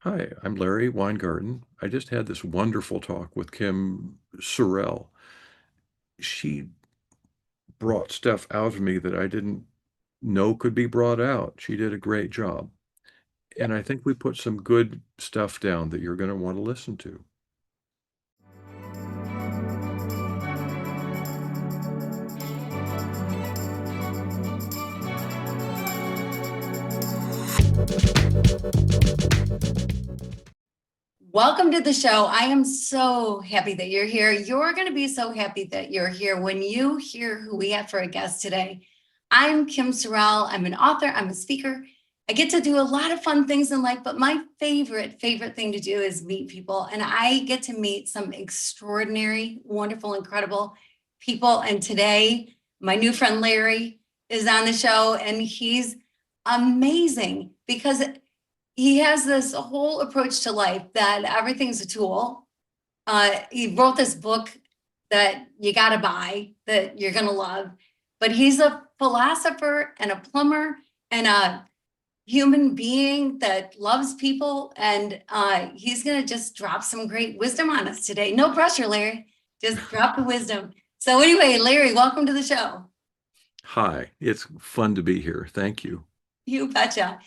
Hi, I'm Larry Weingarten. I just had this wonderful talk with Kim Sorrell. She brought stuff out of me that I didn't know could be brought out. She did a great job. And I think we put some good stuff down that you're going to want to listen to. Welcome to the show. I am so happy that you're here. You're going to be so happy that you're here when you hear who we have for a guest today. I'm Kim Sorrell. I'm an author. I'm a speaker. I get to do a lot of fun things in life, but my favorite thing to do is meet people. And I get to meet some extraordinary, wonderful, incredible people. And today, my new friend Larry is on the show, and he's amazing because he has this whole approach to life that everything's a tool. He wrote this book that you got to buy, that you're going to love. But he's a philosopher and a plumber and a human being that loves people. And he's going to just drop some great wisdom on us today. No pressure, Larry. Just drop the wisdom. So anyway, Larry, welcome to the show. Hi, it's fun to be here. Thank you. You betcha.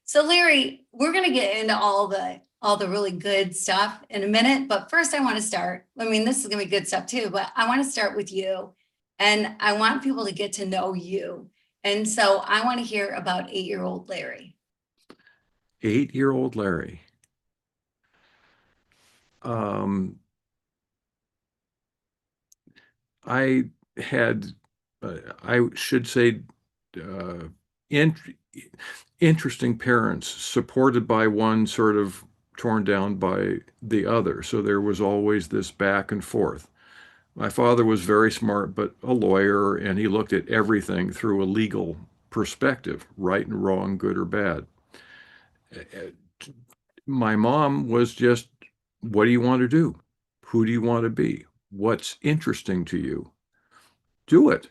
So Larry, we're going to get into all the really good stuff in a minute, but first I want to start. I mean, this is going to be good stuff too, but I want to start with you, and I want people to get to know you. And so I want to hear about 8-year-old Larry. 8-year-old Larry. Um, I had, I should say, uh, int interesting parents, supported by one, sort of torn down by the other. So there was always this back and forth. My father was very smart, but a lawyer, and he looked at everything through a legal perspective, right and wrong, good or bad. My mom was just, what do you want to do? Who do you want to be? What's interesting to you? Do it.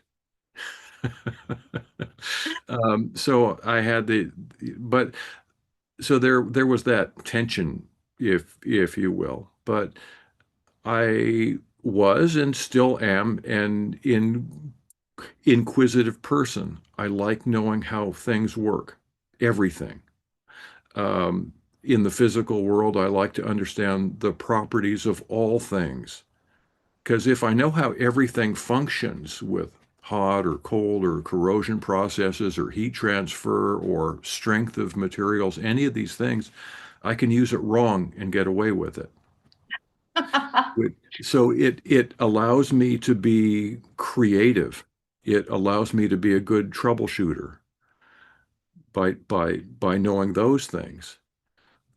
So I had but so there was that tension, if you will. But I was and still am an inquisitive person. I like knowing how things work, everything. In the physical world, I like to understand the properties of all things. Because if I know how everything functions with hot or cold or corrosion processes or heat transfer or strength of materials, any of these things, I can use it wrong and get away with it. So it allows me to be creative. It allows me to be a good troubleshooter by knowing those things.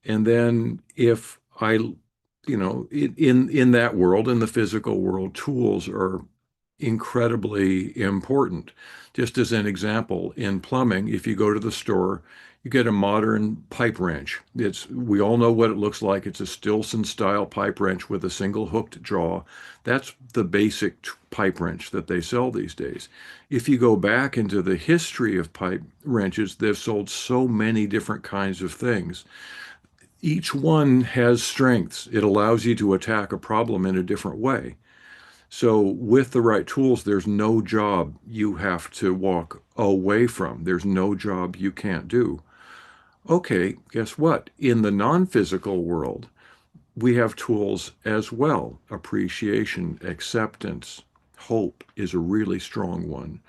And then if I, in that world, in the physical world, tools are incredibly important. Just as an example, in plumbing, if you go to the store, you get a modern pipe wrench. We all know what it looks like. It's a Stilson style pipe wrench with a single hooked jaw. That's the basic pipe wrench that they sell these days. If you go back into the history of pipe wrenches, they've sold so many different kinds of things. Each one has strengths. It allows you to attack a problem in a different way. So with the right tools, there's no job you have to walk away from. There's no job you can't do. Okay, guess what? In the non-physical world, we have tools as well. Appreciation, acceptance, hope is a really strong one.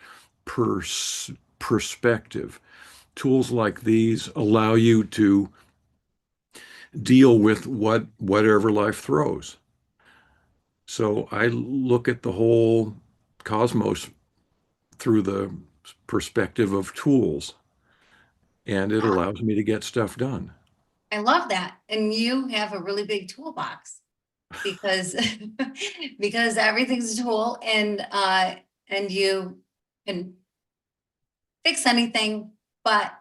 Perspective. Tools like these allow you to deal with whatever life throws. So I look at the whole cosmos through the perspective of tools, and it Ah, allows me to get stuff done. I love that. And you have a really big toolbox because because everything's a tool, and you can fix anything. But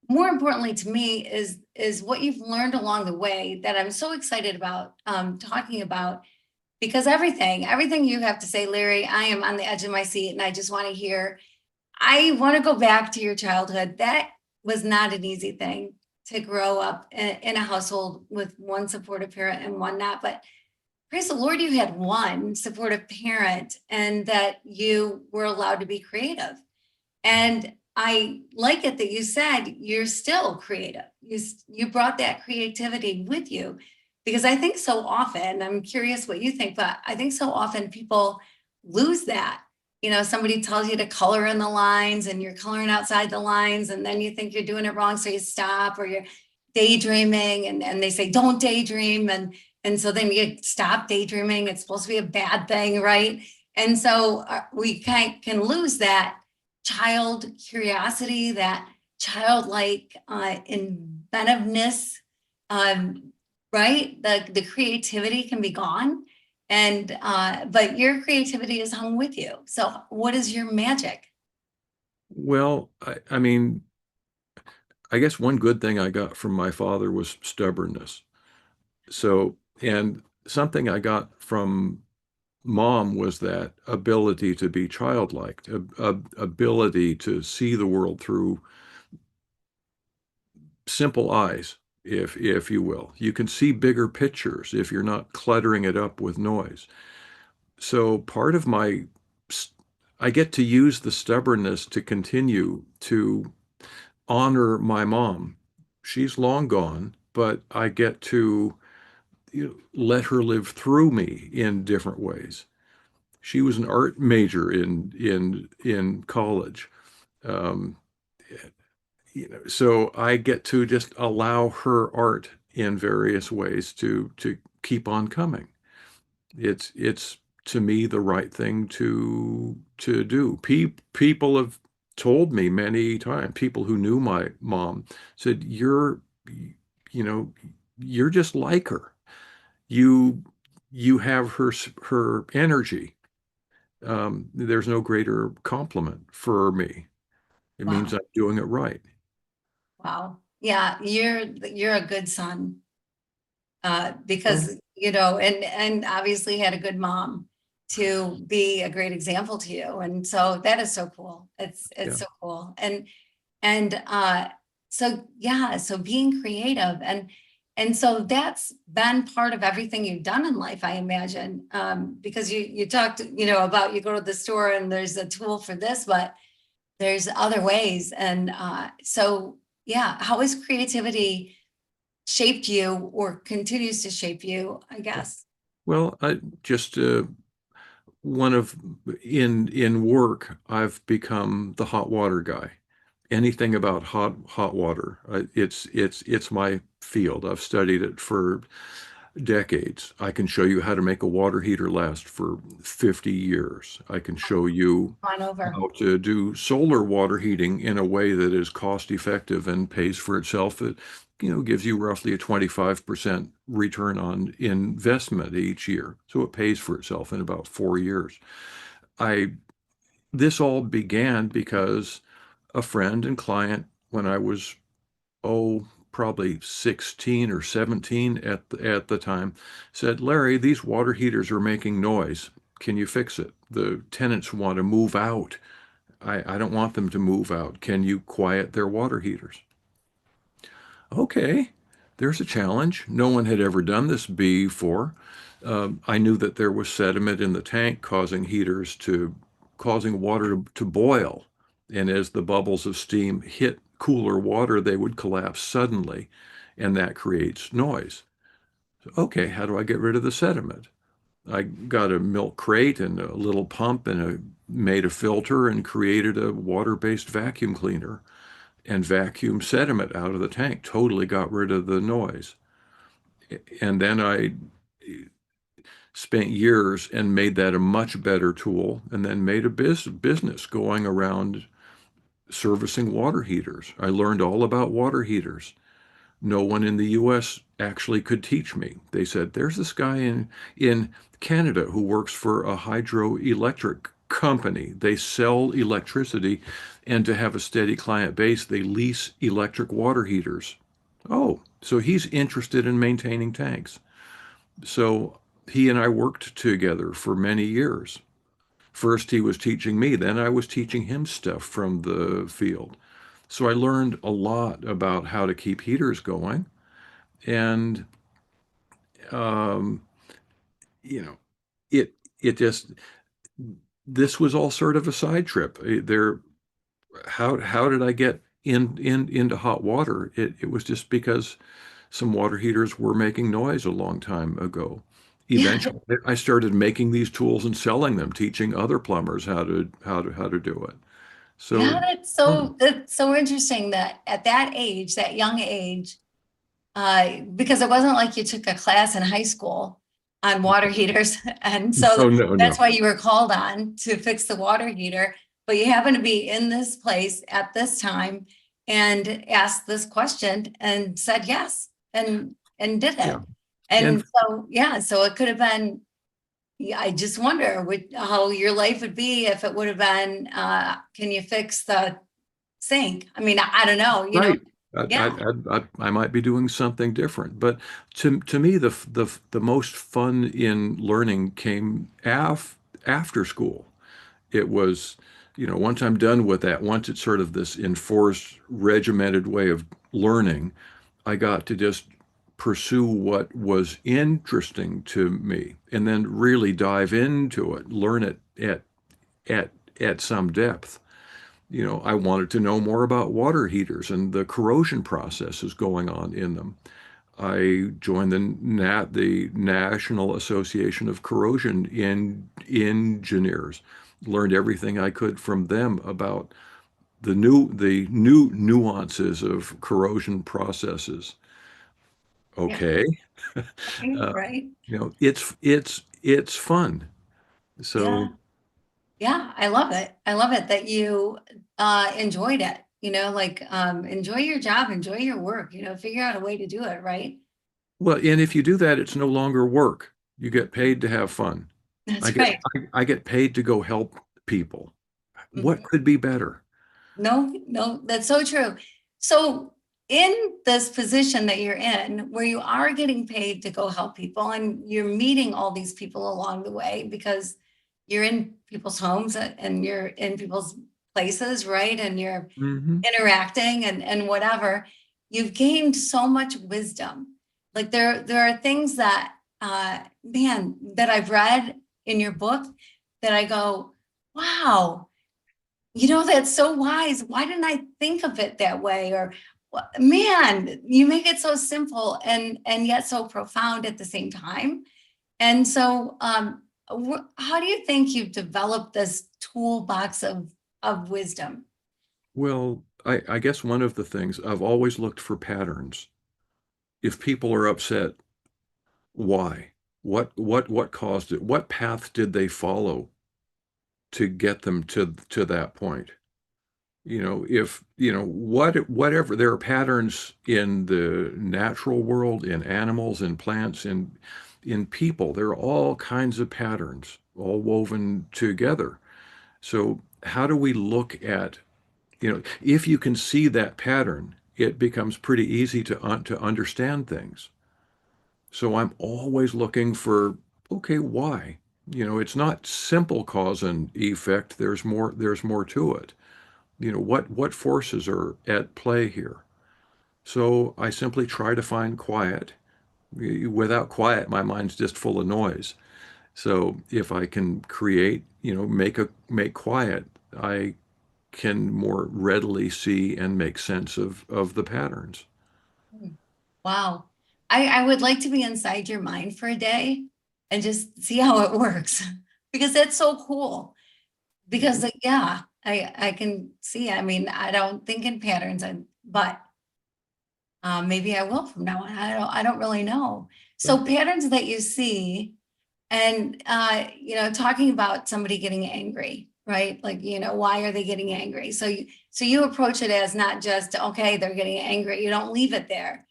more importantly to me is what you've learned along the way that I'm so excited about talking about, because everything you have to say, Larry, I am on the edge of my seat, and I just want to hear. I want to go back to your childhood. That was not an easy thing to grow up in a household with one supportive parent and one not, but praise the Lord, you had one supportive parent and that you were allowed to be creative. And I like it that you said you're still creative. You brought that creativity with you because I think so often, I'm curious what you think, but I think so often people lose that. You know, somebody tells you to color in the lines and you're coloring outside the lines, and then you think you're doing it wrong, so you stop, or you're daydreaming and they say don't daydream, and so then you stop daydreaming. It's supposed to be a bad thing, right? And so we can lose that child curiosity, that childlike inventiveness, right? The creativity can be gone, and but your creativity is hung with you. So what is your magic? Well, I mean, I guess one good thing I got from my father was stubbornness. So, and something I got from mom was that ability to be childlike, ability to see the world through simple eyes, if you will. You can see bigger pictures if you're not cluttering it up with noise. So part of I get to use the stubbornness to continue to honor my mom. She's long gone, but I get to, let her live through me in different ways. She was an art major in college. Um, so I get to just allow her art in various ways to keep on coming. It's to me the right thing to do. People have told me many times, people who knew my mom said, you know, you're just like her. You you have her energy. There's no greater compliment for me. It means Wow. I'm doing it right. Wow. Yeah, you're a good son. Well, Because you know, and obviously had a good mom to be a great example to you, and so that is so cool. It's yeah. so cool, and so yeah, so being creative, and so that's been part of everything you've done in life, I imagine, because you talked, you know, about you go to the store and there's a tool for this, but there's other ways, and so yeah, how has creativity shaped you or continues to shape you, I guess? Well, I just one of in work, I've become the hot water guy. Anything about hot water, it's my field. I've studied it for decades. I can show you how to make a water heater last for 50 years. I can show you On over. how to do solar water heating in a way that is cost effective and pays for itself. It, gives you roughly a 25% return on investment each year. So it pays for itself in about 4 years. I This all began because a friend and client, when I was, probably 16 or 17 at the time, said, Larry, these water heaters are making noise. Can you fix it? The tenants want to move out. I don't want them to move out. Can you quiet their water heaters? Okay, there's a challenge. No one had ever done this before. I knew that there was sediment in the tank causing water to boil. And as the bubbles of steam hit cooler water, they would collapse suddenly, and that creates noise. Okay, how do I get rid of the sediment? I got a milk crate and a little pump and made a filter and created a water-based vacuum cleaner and vacuumed sediment out of the tank. Totally got rid of the noise. And then I spent years and made that a much better tool and then made a business going around servicing water heaters. I learned all about water heaters. No one in the US actually could teach me. They said, there's this guy in Canada who works for a hydroelectric company. They sell electricity, and to have a steady client base, they lease electric water heaters. Oh, so he's interested in maintaining tanks. So he and I worked together for many years. First, he was teaching me, then I was teaching him stuff from the field. So I learned a lot about how to keep heaters going. And, um, you know, it, it just, this was all sort of a side trip. How did I get into hot water? It was just because some water heaters were making noise a long time ago. Yeah, Eventually, I started making these tools and selling them, teaching other plumbers how to do it. yeah, So fun. that's so interesting that at that age, that young age, because it wasn't like you took a class in high school on water heaters, and so No, no, that's no. why you were called on to fix the water heater. But you happen to be in this place at this time and asked this question and said yes and did Yeah. it. And And so yeah, so it could have been. Yeah, I just wonder how your life would be if it would have been, can you fix the sink? I mean, I don't know, right. yeah, I might be doing something different, but to me, the most fun in learning came after school. It was, once I'm done with that, once it's sort of this enforced, regimented way of learning, I got to just pursue what was interesting to me and then really dive into it, learn it at at some depth. I wanted to know more about water heaters and the corrosion processes going on in them. I joined the National Association of Corrosion Engineers, learned everything I could from them about the new nuances of corrosion processes. yeah, Okay, right, uh, right, it's fun. So yeah, yeah, I love it. I love it that you enjoyed it, like enjoy your job, enjoy your work, figure out a way to do it, right? well, and if you do that, it's no longer work. You get paid to have fun. I That's get right. I get paid to go help people. What Mhm. could be better? No, no, that's so true. So in this position that you're in, where you are getting paid to go help people and you're meeting all these people along the way because you're in people's homes and you're in people's places, right? And you're Hmm. interacting and whatever, you've gained so much wisdom. Like there are things that man that I've read in your book that I go, wow, that's so wise. Why didn't I think of it that way? Or man, you make it so simple and yet so profound at the same time. And so, how do you think you've developed this toolbox of wisdom? Well, I guess one of the things I've always looked for patterns. If people are upset, why? What caused it? What path did they follow to get them to that point? If whatever there are patterns in the natural world, in animals, in plants, in people, there are all kinds of patterns all woven together. So how do we look at, if you can see that pattern, it becomes pretty easy to understand things. So I'm always looking for, okay, why? It's not simple cause and effect. There's more to it. What forces are at play here. So I simply try to find quiet. Without quiet, my mind's just full of noise. So if I can create, make quiet, I can more readily see and make sense of the patterns. Hmm. Wow. I would like to be inside your mind for a day and just see how it works because that's so cool. Because yeah, I can see. I mean, I don't think in patterns, but maybe I will from now on. I don't really know. Well, So patterns that you see, and talking about somebody getting angry, right? Like, why are they getting angry? So you approach it as not just okay, they're getting angry. You don't leave it there.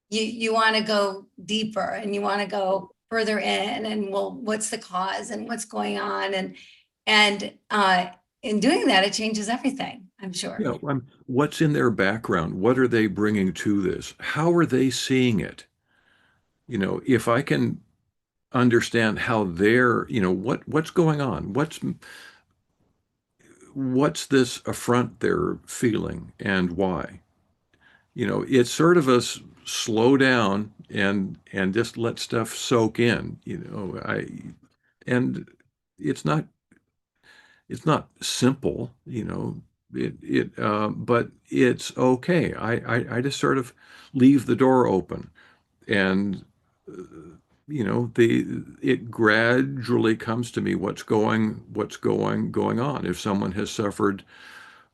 You want to go deeper and you want to go further in and well, what's the cause and what's going on and in doing that, it changes everything, I'm sure. what's in their background? What are they bringing to this? How are they seeing it? If I can understand how they're, what's going on, what's this affront they're feeling and why? It's sort of slow down and just let stuff soak in. And it's not it's not simple, but it's okay. I just sort of leave the door open, and uh, the it gradually comes to me what's going on. If someone has suffered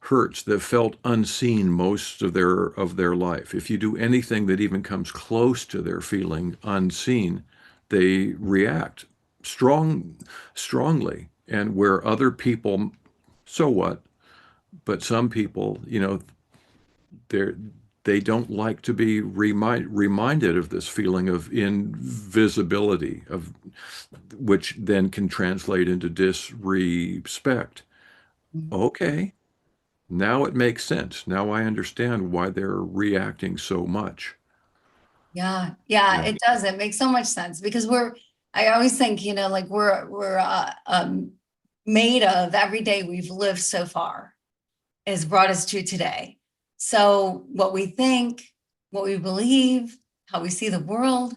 hurts, they've felt unseen most of their life. If you do anything that even comes close to their feeling unseen, they react strongly. And where other people, so what? But some people, they're they don't like to be reminded of this feeling of invisibility, of which then can translate into disrespect. Okay, now it makes sense. Now I understand why they're reacting so much. Yeah, yeah, Yeah. it does. It makes so much sense because I always think, like we're made of every day we've lived so far has brought us to today. So what we think, what we believe, how we see the world,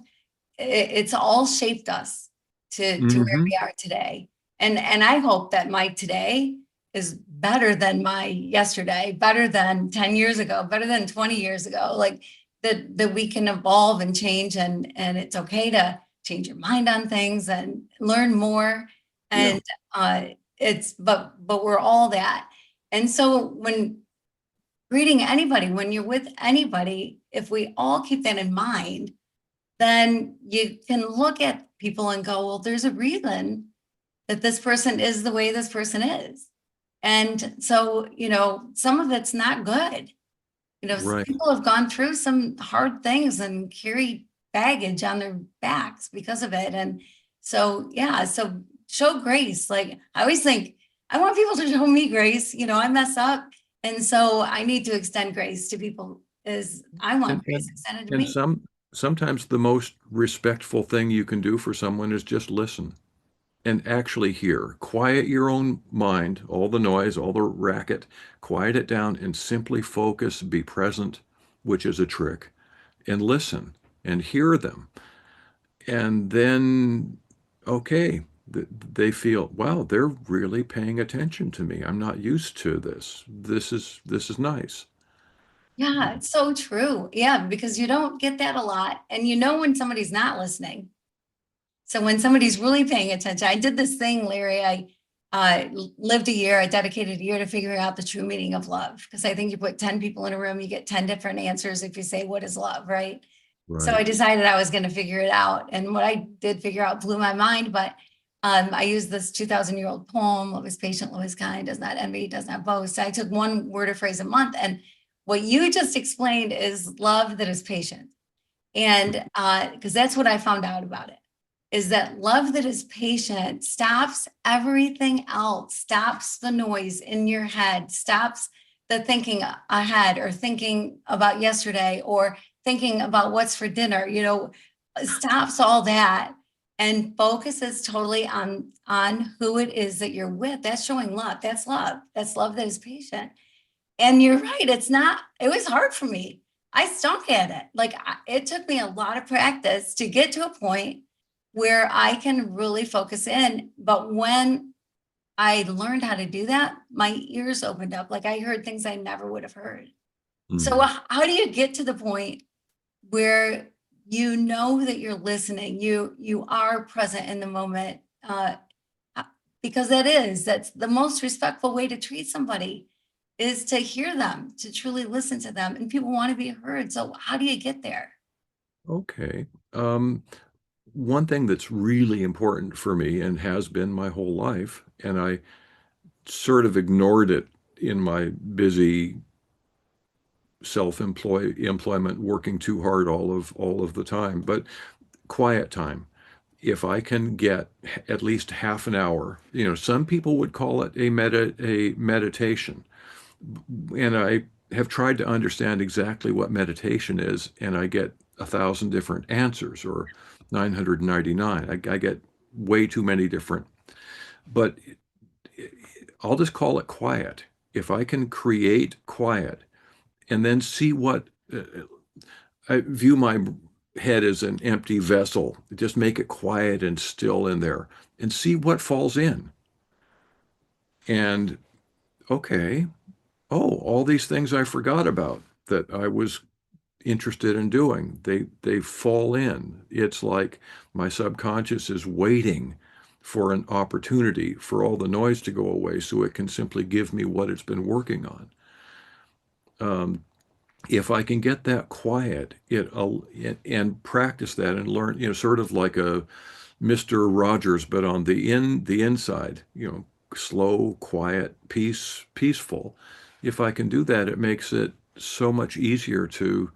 it's all shaped us to where Hmm. we are today. And I hope that my today is better than my yesterday, better than 10 years ago, better than 20 years ago. Like that we can evolve and change, and it's okay to change your mind on things and learn more. Yeah. And it's but we're all that. And so when greeting anybody, when you're with anybody, if we all keep that in mind, then you can look at people and go, well, there's a reason that this person is the way this person is. And so, some of it's not good. Right. People have gone through some hard things and carry baggage on their backs because of it. And so, yeah, so show grace. Like I always think, I want people to show me grace. I mess up. And so I need to extend grace to people as I want And grace and extended to and me. sometimes the most respectful thing you can do for someone is just listen and actually hear. Quiet your own mind, all the noise, all the racket, quiet it down and simply focus, be present, which is a trick, and listen and hear them. And then, okay, they feel, wow, they're really paying attention to me. I'm not used to this. This is nice. Yeah, it's so true. Yeah, because you don't get that a lot. And when somebody's not listening. So when somebody's really paying attention, I did this thing, Larry. I lived a year, I dedicated a year to figuring out the true meaning of love. Because I think you put 10 people in a room, you get 10 different answers if you say, what is love, right? So I Right. decided I was going to figure it out. And what I did figure out blew my mind. But I used this 2,000-year-old poem: love is patient, love is kind, does not envy, does not boast. I took one word or phrase a month. And what you just explained is love that is patient. And because that's what I found out about it, is that love that is patient stops everything else, stops the noise in your head, stops the thinking ahead or thinking about yesterday or thinking about what's for dinner, stops all that and focuses totally on who it is that you're with. That's showing love. That's love. That's love that is patient. And you're right, it was hard for me. I stunk at it. Like it took me a lot of practice to get to a point where I can really focus in. But when I learned how to do that, my ears opened up. Like I heard things I never would have heard. So Mm. how do you get to the point where you know that you're listening, you are present in the moment? Uh, because that's the most respectful way to treat somebody, is to hear them, to truly listen to them, and people want to be heard. So how do you get there? Okay. Um, One thing that's really important for me and has been my whole life, and I sort of ignored it in my busy employment, working too hard all of the time, but quiet time. If I can get at least half an hour, some people would call it a meditation, and I have tried to understand exactly what meditation is, and I get 1,000 different answers, or 999. I get way too many different. But I'll just call it quiet. If I can create quiet and then see what I view my head as an empty vessel, just make it quiet and still in there and see what falls in. And okay, oh, all these things I forgot about that I was interested in doing, they fall in. It's like my subconscious is waiting for an opportunity for all the noise to go away so it can simply give me what it's been working on. If I can get that quiet, and practice that and learn, sort of like a Mr. Rogers, but on the inside, slow, quiet, peaceful. If I can do that, it makes it so much easier to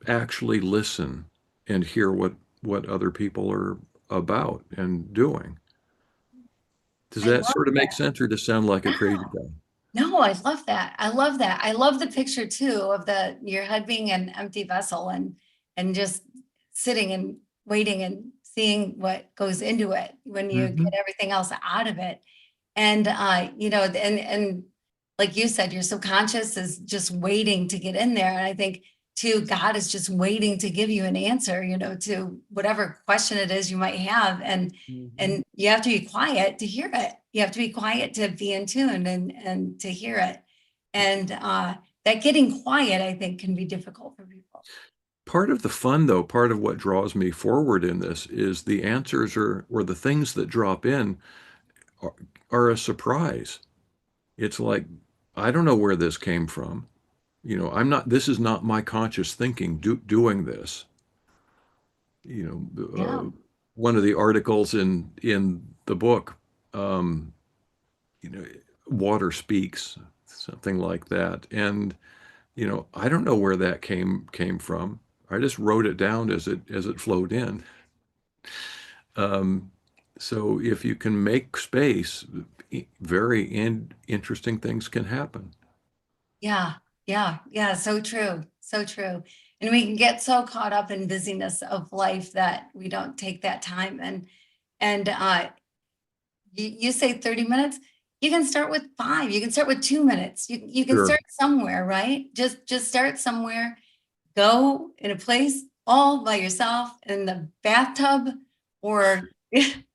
actually listen and hear what other people are about and doing. Does I that love sort of make that. sense, or just sound like a crazy Yeah. guy? No, I love that. I love that. I love the picture too of your head being an empty vessel and just sitting and waiting and seeing what goes into it when you Hmm. get everything else out of it. And and like you said, your subconscious is just waiting to get in there. And I think too, God is just waiting to give you an answer, to whatever question it is you might have. Hmm. And you have to be quiet to hear it. You have to be quiet to be in tune and to hear it. And that getting quiet, I think, can be difficult for people. Part of the fun, though, part of what draws me forward in this is the answers or the things that drop in are, are a surprise. It's like, I don't know where this came from. This is not my conscious thinking doing this. Yeah. One of the articles in the book, um, you know, water speaks, something like that. And, I don't know where that came from. I just wrote it down as it flowed in. Um, so if you can make space, very interesting things can happen. Yeah, yeah, yeah. So true. So true. And we can get so caught up in busyness of life that we don't take that time. And you say 30 minutes, you can start with 5, you can start with 2 minutes. You can Sure. start somewhere, right? Just start somewhere, go in a place all by yourself in the bathtub or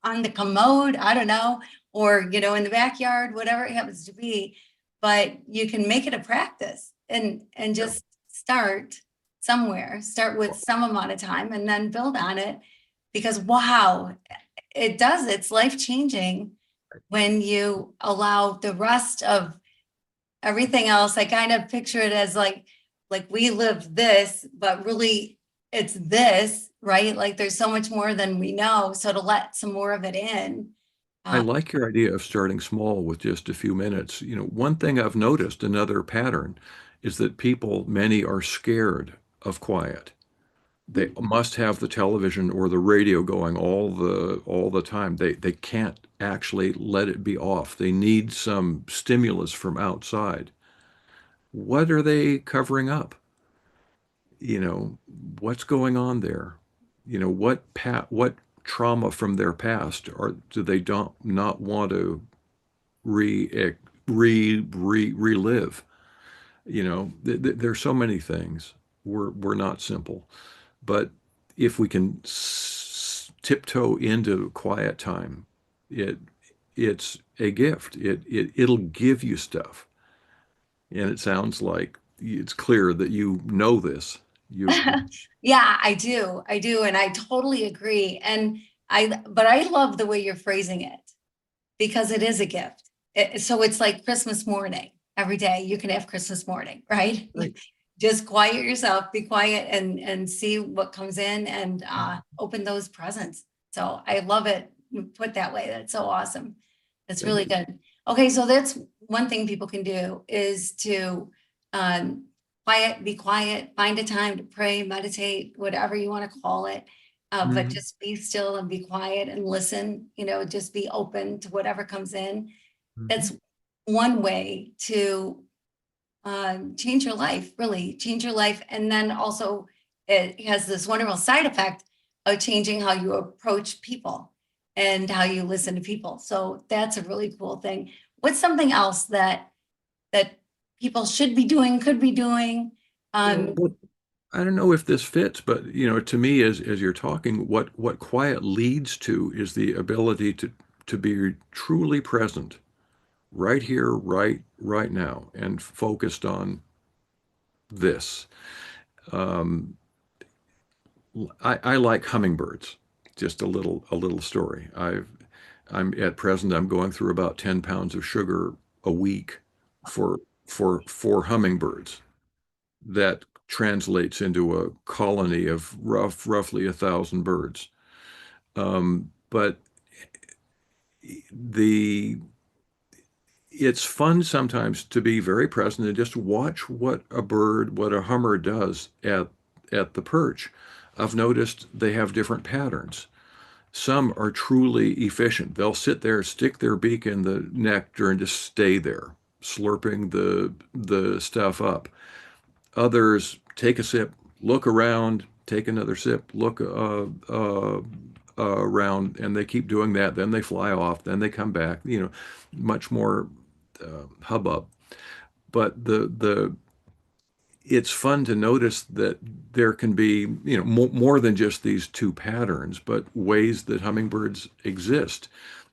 on the commode, I don't know, or in the backyard, whatever it happens to be. But you can make it a practice and Yeah. just start somewhere, start with some amount of time and then build on it because wow, it's life changing when you allow the rest of everything else. I kind of picture it as like we live this, but really it's this, right? Like there's so much more than we know. So to let some more of it in. I Uh, like your idea of starting small with just a few minutes. One thing I've noticed, another pattern, is that many are scared of quiet. They must have the television or the radio going all the time. They can't actually let it be off. They need some stimulus from outside. What are they covering up? You know, what's going on there? What trauma from their past or do they don't not want to re, relive? There's so many things. We're not simple. But if we can tiptoe into quiet time, it it's a gift. It'll give you stuff. And it sounds like it's clear that you know this. You yeah, I do. I do. And I totally agree. But I love the way you're phrasing it because it is a gift. So it's like Christmas morning. Every day you can have Christmas morning, right? right. Just quiet yourself, be quiet and see what comes in and open those presents. So I love it put that way. That's so awesome. That's Thank really you. good. Okay, so that's one thing people can do is to um, be quiet, find a time to pray, meditate, whatever you want to call it. But Mhm. just be still and be quiet and listen, just be open to whatever comes in. Mhm. That's one way to change your life, really change your life. And then also it has this wonderful side effect of changing how you approach people. and how you listen to people. So that's a really cool thing. What's something else that people should be doing, could be doing? Um, Well, I don't know if this fits, but to me, as you're talking, what quiet leads to is the ability to be truly present, right here, right now, and focused on this. Um, I like hummingbirds. Just a little story. I'm at present I'm going through about 10 pounds of sugar a week for for hummingbirds. That translates into a colony of roughly 1,000 birds. But the it's fun sometimes to be very present and just watch what a hummer does at the perch. I've noticed they have different patterns. Some are truly efficient. They'll sit there, stick their beak in the nectar, and just stay there, slurping the stuff up. Others take a sip, look around, take another sip, look around, and they keep doing that. Then they fly off. Then they come back. Much more hubbub. But the it's fun to notice that there can be more than just these two patterns, but ways that hummingbirds exist.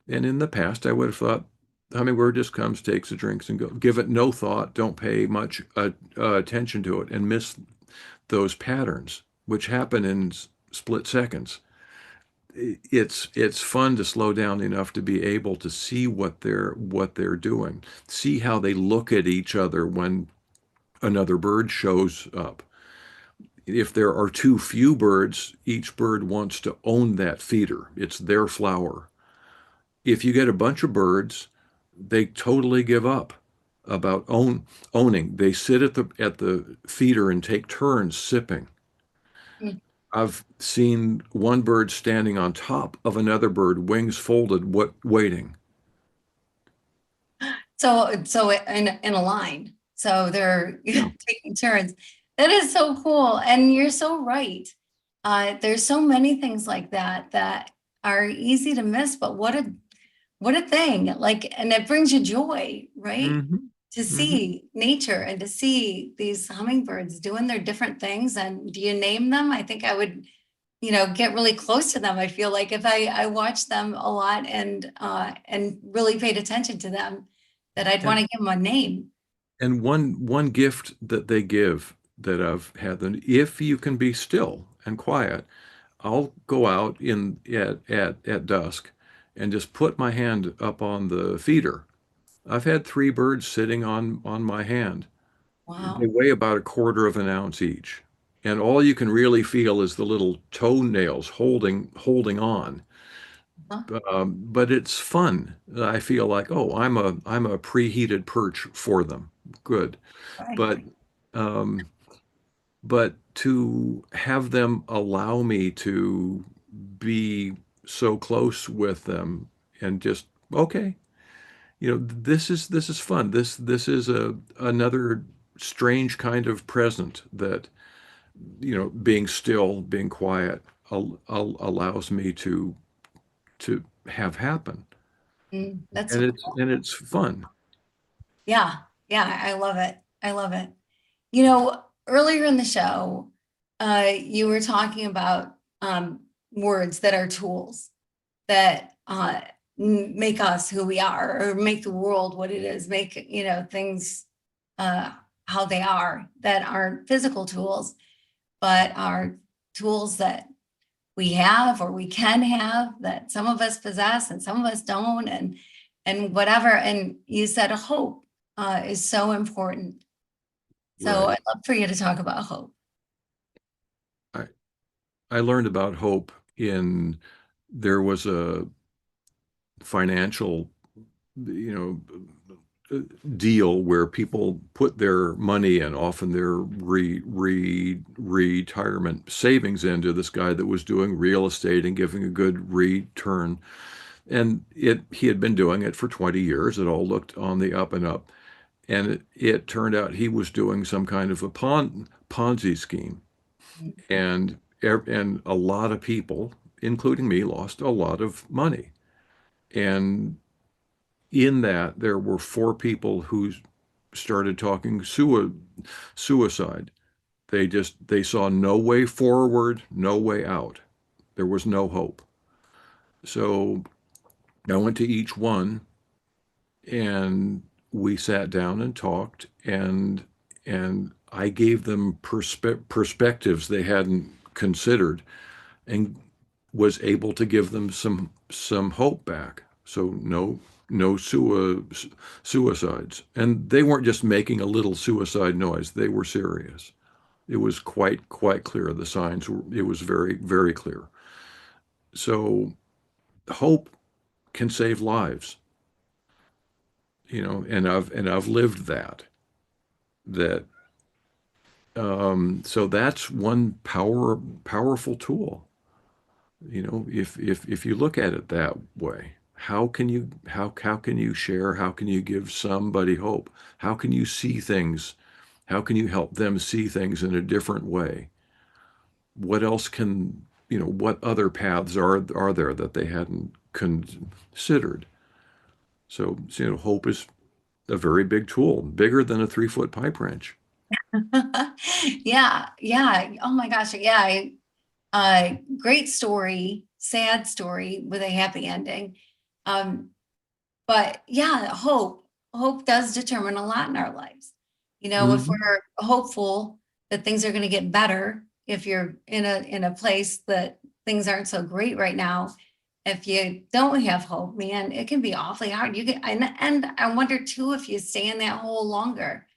And in the past, I would have thought the hummingbird just comes, takes a drinks, and go. Give it no thought. Don't pay much attention to it, and miss those patterns, which happen in split seconds. It's fun to slow down enough to be able to see what they're doing, see how they look at each other when another bird shows up. If there are too few birds, each bird wants to own that feeder. It's their flower. If you get a bunch of birds, they totally give up about owning. They sit at the feeder and take turns sipping. I've seen one bird standing on top of another bird, wings folded, waiting. so in a line. So they're Yeah. taking turns. That is so cool. And you're so right. There's so many things like that that are easy to miss, but what a thing. Like, and it brings you joy, right? Hmm. To Hmm. see nature and to see these hummingbirds doing their different things. And do you name them? I think I would, get really close to them. I feel like if I watched them a lot and really paid attention to them, that I'd want And to give them a name. and one gift that they give that I've had them, if you can be still and quiet, I'll go out in at dusk and just put my hand up on the feeder. I've had three birds sitting on my hand. They Wow. weigh about a quarter of an ounce each. And all you can really feel is the little toenails holding on. Huh? But it's fun. I feel like, oh, I'm a preheated perch for them. Good. Right. But um, but to have them allow me to be so close with them and just okay, this is fun. This is another strange kind of present that being still, being quiet allows me to have happen, That's and so it's fun. Yeah, yeah, I love it. I love it. Earlier in the show, you were talking about words that are tools that make us who we are, or make the world what it is, make things uh, how they are, that aren't physical tools, but are tools that we have or we can have, that some of us possess and some of us don't, and whatever. And you said hope is so important. So Right. I'd love for you to talk about hope. I I learned about hope in there was a financial, you deal where people put their money and often their retirement savings into this guy that was doing real estate and giving a good return. And he had been doing it for 20 years. It all looked on the up and up. And it turned out he was doing some kind of a Ponzi scheme. And a lot of people including me, lost a lot of money. And in that, there were four people who started talking suicide. They saw no way forward, no way out. There was no hope. So I went to each one and we sat down and talked, and I gave them perspectives they hadn't considered, and was able to give them some hope back. So no suicides, and they weren't just making a little suicide noise. They were serious. It was quite clear. The signs were. It was very clear. So hope can save lives, and I've lived that. So that's one powerful tool. If you look at it that way, how can you share? How can you give somebody hope? How can you see things? How can you help them see things in a different way? What else what other paths are there that they hadn't considered? So, hope is a very big tool, bigger than a 3-foot pipe wrench. Yeah, yeah. Oh my gosh. Yeah. Great story, sad story with a happy ending. Um, but yeah, hope does determine a lot in our lives. If Mhm. we're hopeful that things are going to get better, if you're in a place that things aren't so great right now, if you don't have hope, man, it can be awfully hard. And I wonder too if you stay in that hole longer,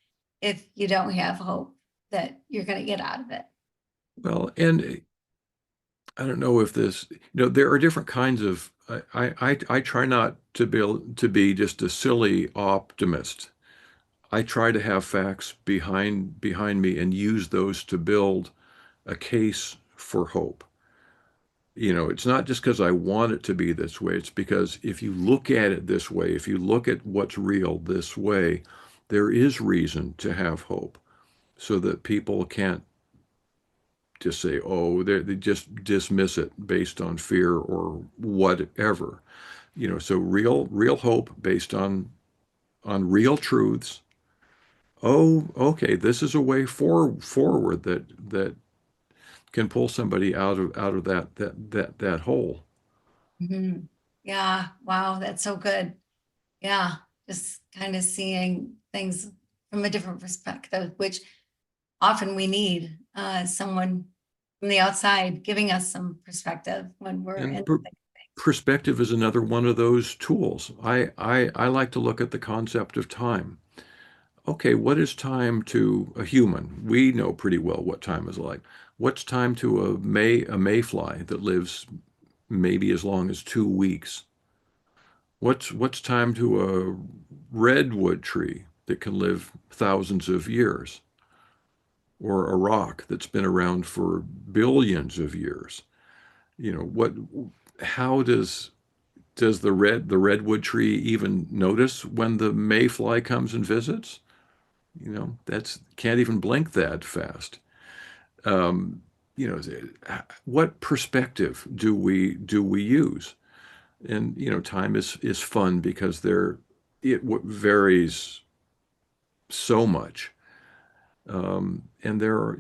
if you don't have hope that you're going to get out of it. Well, and I don't know if there are different kinds of. I try not to be just a silly optimist. I try to have facts behind me and use those to build a case for hope. It's not just because I want it to be this way. It's because if you look at it this way, if you look at what's real this way, there is reason to have hope, so that people can't just say, oh, they just dismiss it based on fear or whatever. So real hope based on real truths. Oh, okay, this is a way forward that can pull somebody out of that hole. Mhm. Yeah. Wow. That's so good. Yeah. Just kind of seeing things from a different perspective, which often we need someone from the outside giving us some perspective when we're And in. perspective is another one of those tools. I like to look at the concept of time. Okay, what is time to a human? We know pretty well what time is like. What's time to a mayfly that lives maybe as long as 2 weeks? What's time to a redwood tree that can live thousands of years, or a rock that's been around for billions of years? What? How does the redwood tree even notice when the mayfly comes and visits? That's can't even blink that fast. Um, what perspective do we use? And time is fun because it varies so much. And there are,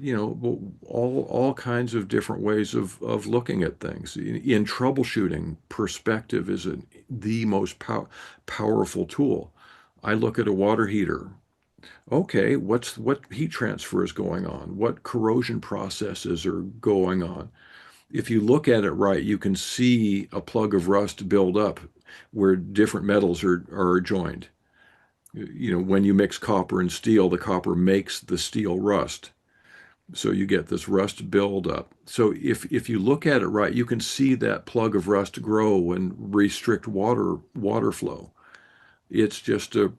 all kinds of different ways of looking at things. In troubleshooting, perspective is the most powerful tool. I look at a water heater. Okay, what heat transfer is going on? What corrosion processes are going on? If you look at it right, you can see a plug of rust build up where different metals are joined. When you mix copper and steel, the copper makes the steel rust. So you get this rust buildup. So if you look at it right, you can see that plug of rust grow and restrict water flow. It's just a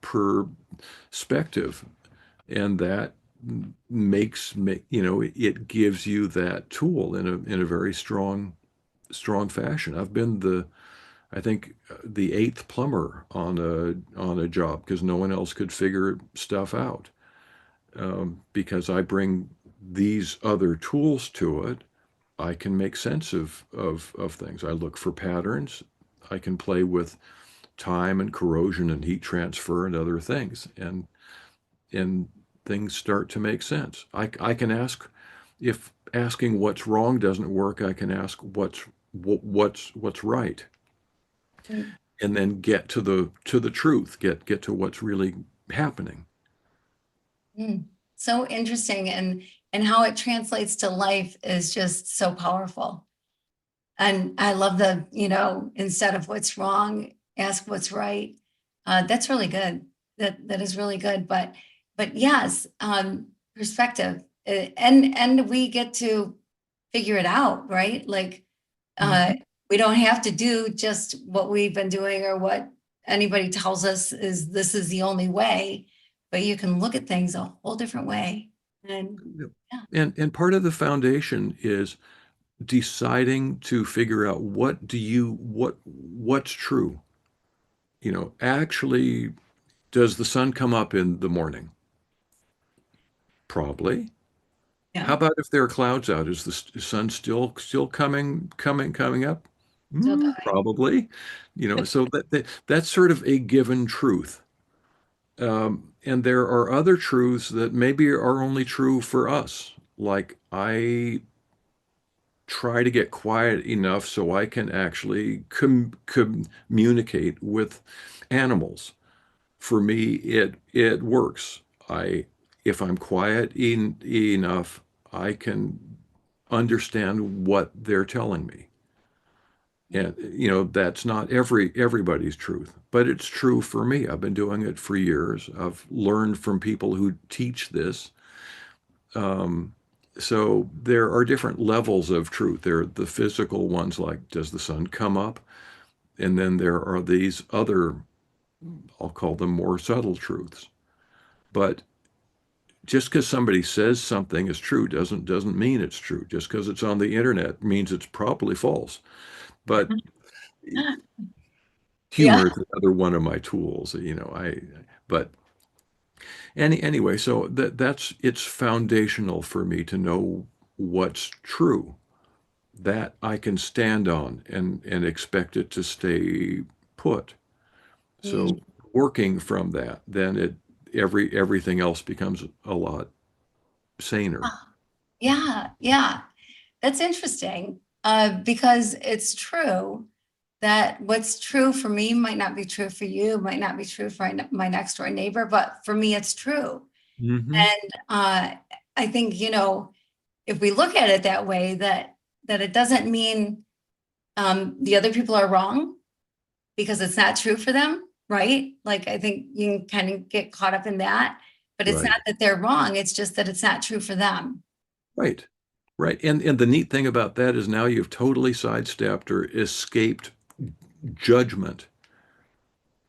perspective, and that it gives you that tool in a very strong fashion. I've been I think the eighth plumber on a job because no one else could figure stuff out, because I bring these other tools to it. I can make sense of things. I look for patterns. I can play with time and corrosion and heat transfer and other things, and things start to make sense. I can ask, if asking what's wrong doesn't work, I can ask what's right, Mm, and then get to the truth, get to what's really happening. mm. So interesting, and how it translates to life is just so powerful. And I love the, instead of what's wrong, ask what's right. That's really good. That is really good. But yes, perspective, and we get to figure it out, right? Like, uh, Mhm. we don't have to do just what we've been doing or what anybody tells us is this is the only way, but you can look at things a whole different way. And Yep. yeah, And part of the foundation is deciding to figure out what's true. Actually, does the sun come up in the morning? Probably. yeah, How about if there are clouds out? Is the sun still coming up? still going. Probably. So that's sort of a given truth. And there are other truths that maybe are only true for us. Like, I try to get quiet enough so I can actually communicate with animals. For me, it works. I If I'm quiet enough, I can understand what they're telling me. And that's not everybody's truth, but it's true for me. I've been doing it for years. I've learned from people who teach this. Um, so there are different levels of truth. There are the physical ones, like, does the sun come up? And then there are these other, I'll call them more subtle truths. But just because somebody says something is true doesn't mean it's true. Just because it's on the internet means it's probably false. But Yeah. humor is another one of my tools. But anyway, so it's foundational for me to know what's true, that I can stand on and expect it to stay put. Mm. So working from that, then everything else becomes a lot saner. Yeah, yeah. That's interesting. Because it's true that what's true for me might not be true for you, might not be true for my next door neighbor, but for me, it's true. Hmm. And I think, if we look at it that way, that it doesn't mean the other people are wrong because it's not true for them, right? Like, I think you can kind of get caught up in that, but it's Right. not that they're wrong. It's just that it's not true for them. Right. Right. And the neat thing about that is now you've totally sidestepped or escaped judgment,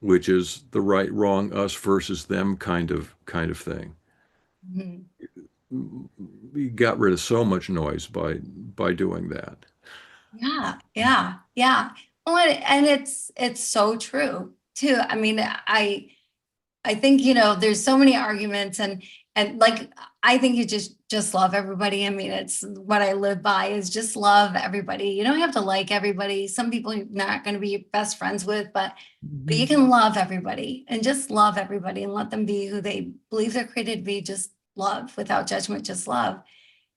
which is the right, wrong, us versus them kind of thing. Mhm. We got rid of so much noise by doing that. Yeah, yeah, yeah. Well, and it's so true too. I mean, I think, there's so many arguments, and like, I think you just love everybody. I mean, it's what I live by, is just love everybody. You don't have to like everybody. Some people you're not going to be your best friends with, but you Mhm. can love everybody and just love everybody and let them be who they believe they're created to be. Just love without judgment, just love.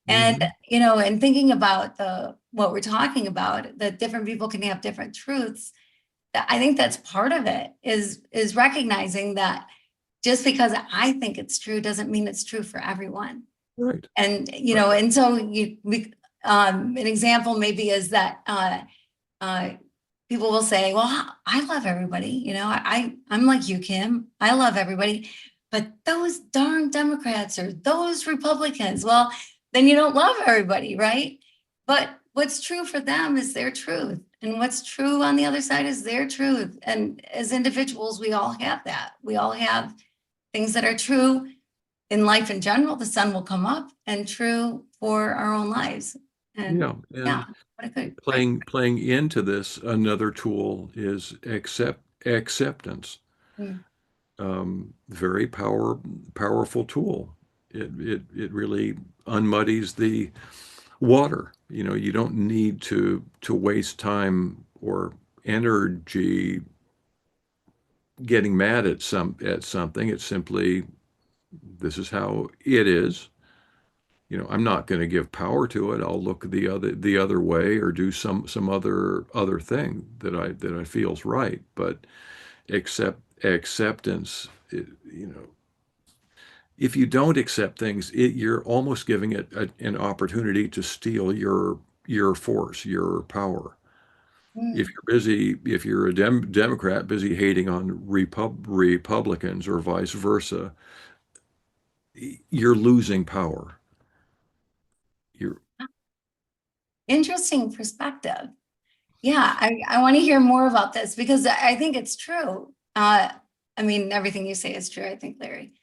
And, Mhm. and thinking about the what we're talking about, that different people can have different truths. I think that's part of it, is recognizing that just because I think it's true doesn't mean it's true for everyone. Right. And, Right. and so an example maybe is that uh, people will say, well, I love everybody. I'm like you, Kim. I love everybody. But those darn Democrats or those Republicans, well, then you don't love everybody, right? But what's true for them is their truth. And what's true on the other side is their truth. And as individuals, we all have that. We all have things that are true in life in general. The sun will come up, and true for our own lives. And Yeah. yeah, And what a good, great. playing into this, another tool is acceptance. Mm. Very powerful tool. It really unmuddies the water. You don't need to waste time or energy getting mad at something. It's simply this is how it is. I'm not going to give power to it. I'll look the other way or do some other thing that I feels right. But acceptance, if you don't accept things, you're almost giving it an opportunity to steal your force, your power. If Mm. you're busy, if you're a Democrat busy hating on Republicans or vice versa, you're losing power. You're Interesting perspective. Yeah, I want to hear more about this because I think it's true. I mean, everything you say is true, I think, Larry.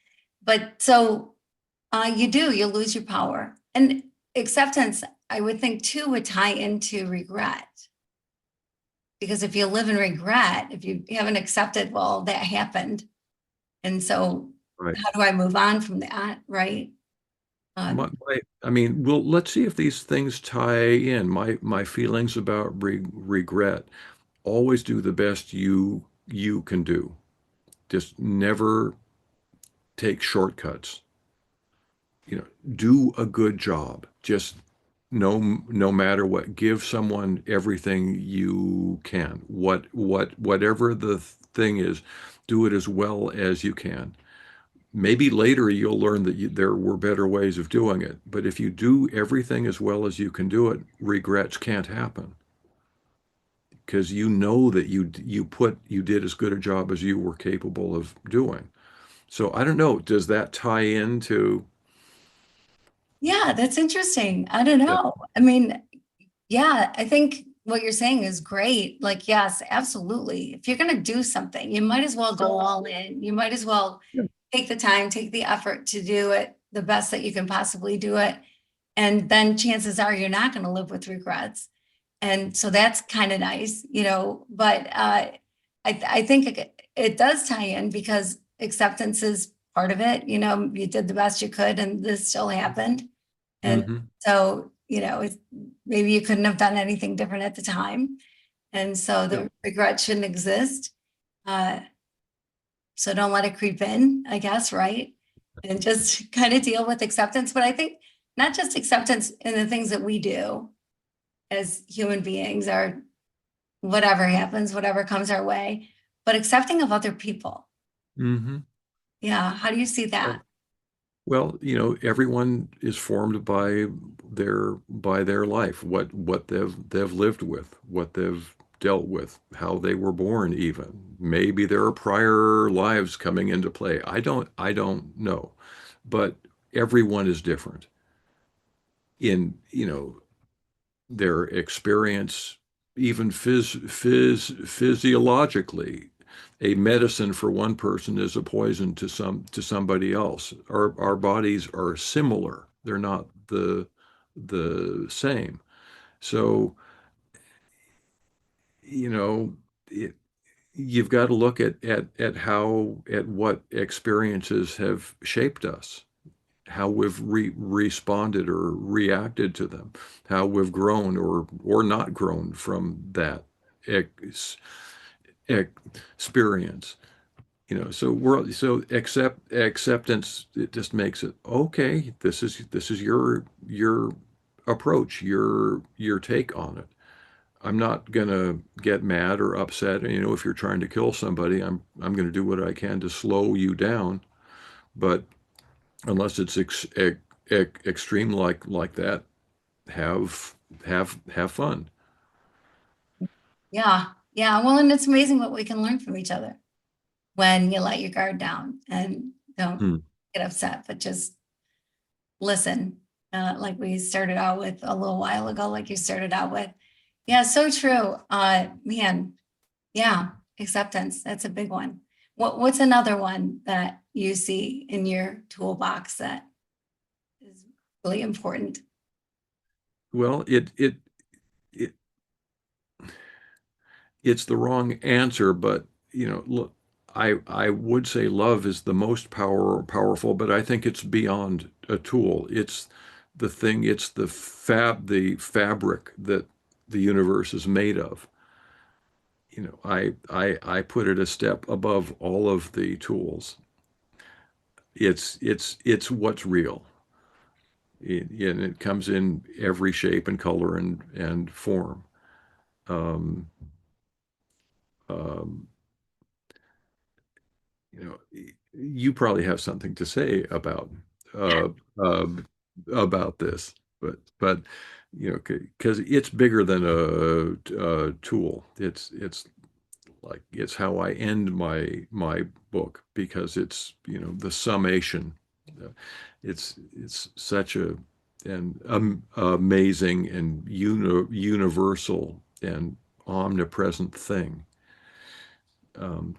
But so you lose your power. And acceptance, I would think too, would tie into regret. Because if you live in regret, if you haven't accepted, well, that happened. And so right. how do I move on from that? Right. I mean, well, let's see if these things tie in. My feelings about regret. Always do the best you can do. Just never take shortcuts. Do a good job. Just no matter what, give someone everything you can. Whatever the thing is, do it as well as you can. Maybe later you'll learn that there were better ways of doing it. But if you do everything as well as you can do it, regrets can't happen because you know that you did as good a job as you were capable of doing. So I don't know, does that tie into Yeah, that's interesting. I don't that? know. I mean, yeah, I think what you're saying is great. Like, yes, absolutely. If you're going to do something, you might as well go all in. You might as well Yeah. take the time, take the effort to do it the best that you can possibly do it. And then chances are you're not going to live with regrets. And so that's kind of nice, but I think it does tie in because acceptance is part of it. You did the best you could and this still happened. And Hmm. so, maybe you couldn't have done anything different at the time. And so Yeah. the regret shouldn't exist. Uh, so don't let it creep in, I guess, right? And just kind of deal with acceptance. But I think not just acceptance in the things that we do as human beings or whatever happens, whatever comes our way, but accepting of other people. Hmm. Yeah. How do you see that? Well, everyone is formed by their life, what they've lived with, what they've dealt with, how they were born even. Maybe there are prior lives coming into play. I don't know. But everyone is different in, their experience, even physiologically. A medicine for one person is a poison to somebody else. Our bodies are similar. They're not the same. So, you know, it, you've got to look at what experiences have shaped us, how we've responded or reacted to them, how we've grown or not grown from that ex experience. So acceptance, it just makes it okay. This is your approach, your take on it. I'm not gonna get mad or upset. If you're trying to kill somebody, I'm gonna do what I can to slow you down. But unless it's extreme like that, have fun. Yeah. Yeah. Well, and it's amazing what we can learn from each other when you let your guard down and don't Hmm. get upset, but just listen. Like we started out with a little while ago, like you started out with. Yeah, so true. Man, yeah, acceptance. That's a big one. What's another one that you see in your toolbox that is really important? Well, it it's the wrong answer, but look, I would say love is the most powerful, but I think it's beyond a tool. It's the thing, it's the fabric that the universe is made of. I put it a step above all of the tools. It's what's real. And it comes in every shape and color and form. Um, um, you know, you probably have something to say uh, uh, about this, but because it's bigger than a tool. It's like it's how I end my book because it's the summation. Uh, it's such an amazing and universal and omnipresent thing. Um,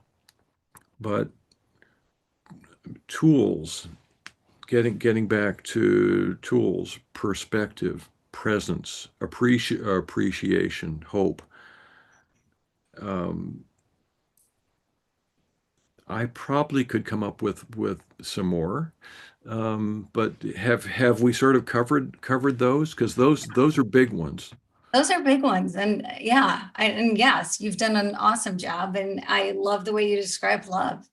but tools, getting back to tools, perspective, presence, appreciation, hope. Um, I probably could come up with some more, but have we sort of covered those? Because those are big ones. Those are big ones. And yeah, and yes, you've done an awesome job. And I love the way you describe love,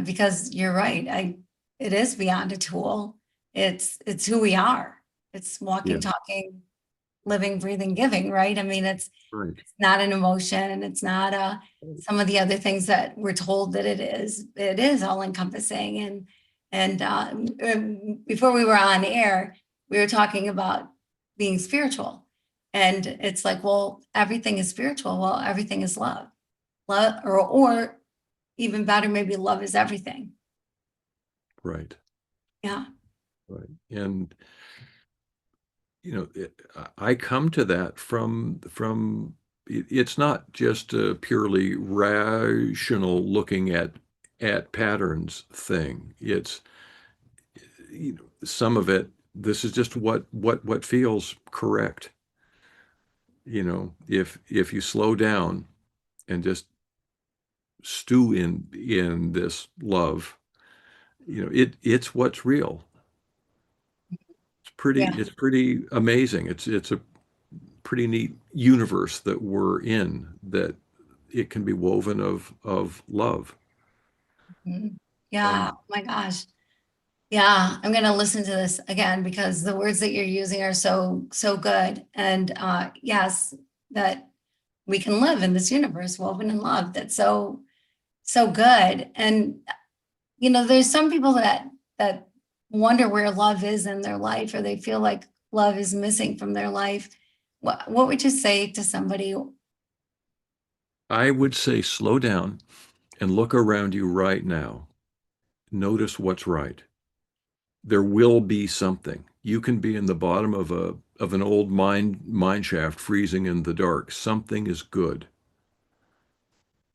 because you're right. It is beyond a tool. It's who we are. It's Yeah, walking, talking, living, breathing, giving, right? I mean, right. it's not an emotion. It's not some of the other things that we're told that it is. It is all encompassing. And before we were on air, we were talking about being spiritual. And it's like, well, everything is spiritual. Well, everything is love. Love, or even better, maybe love is everything. Right, Yeah. right. And I come to that it's not just a purely rational looking at patterns thing. It's some of it. This is just what feels correct. If you slow down and just stew in this love, it's what's real. Yeah. It's pretty amazing. It's a pretty neat universe that we're in, that it can be woven of love. Mhm. Yeah. And Oh my gosh. Yeah. I'm going to listen to this again because the words that you're using are so, so good. And yes, that we can live in this universe woven in love. That's so, so good. And, there's some people that wonder where love is in their life, or they feel like love is missing from their life. What would you say to somebody? I would say slow down and look around you right now. Notice what's right. There will be something. You can be in the bottom of an old mine shaft freezing in the dark. Something is good.